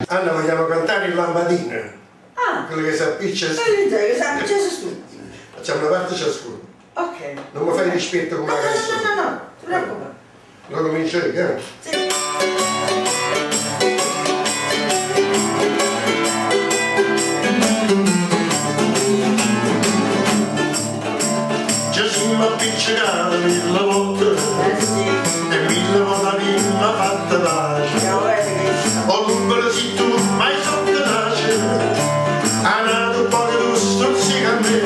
Anna, vogliamo cantare il lampadino? Ah! Quello che si appiccia su. Che si appiccia su. Facciamo una parte ciascuno. Ok. Non mi fai rispetto come la canzone. No, non ti preoccupare. Lo comincio io, Sì. Gesù mi ha appiccicato 1000 volte Sì. e 1000 volte mi ha fatto pace. Ho lungo se tu mai sotto tace, ha nato un po' di stuzzica a me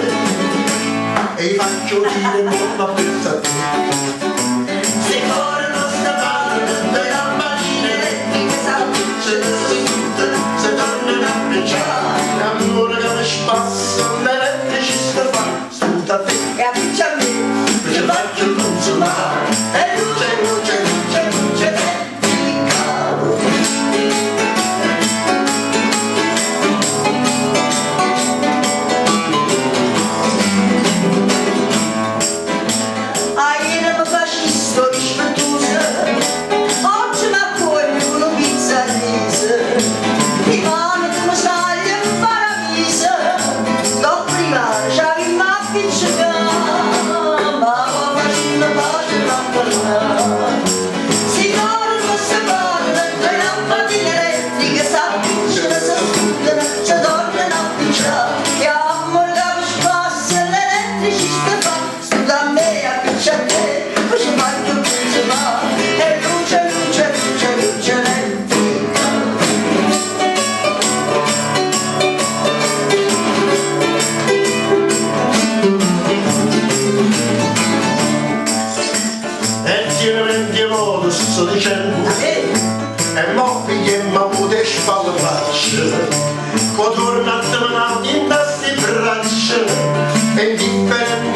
e i faccio dire molto apprezzo a te. Se cuore non sta parlando delle lampadine elettriche s'appicciano su tutte, se tornano a appicciare l'amore che mi spassa l'elettricista fa spunta a te E appiccia a me. ci faccio consumare e luce, luce, luce, luce elettrica. Ieri mi fascisto rispettosa, oggi mi accoglie una pizza risa. Di mano come saglia in paradiso, dopo prima c'avevi ma appiccicata, ma facendo pace non parlare. Si corre non si parla, le lampadine elettriche s'appicciano, si sfruttano, si tornano a appicciare. Chiamo il capo spazio e l'elettricista fa, stu da me appiccia a te, poi ci faccio consumare, e luce, luce, luce, luce elettrica. E tienamente modo sto dicendo e mo pigliamo pure spalle faccia, con tornato in tasti braccia e indifferente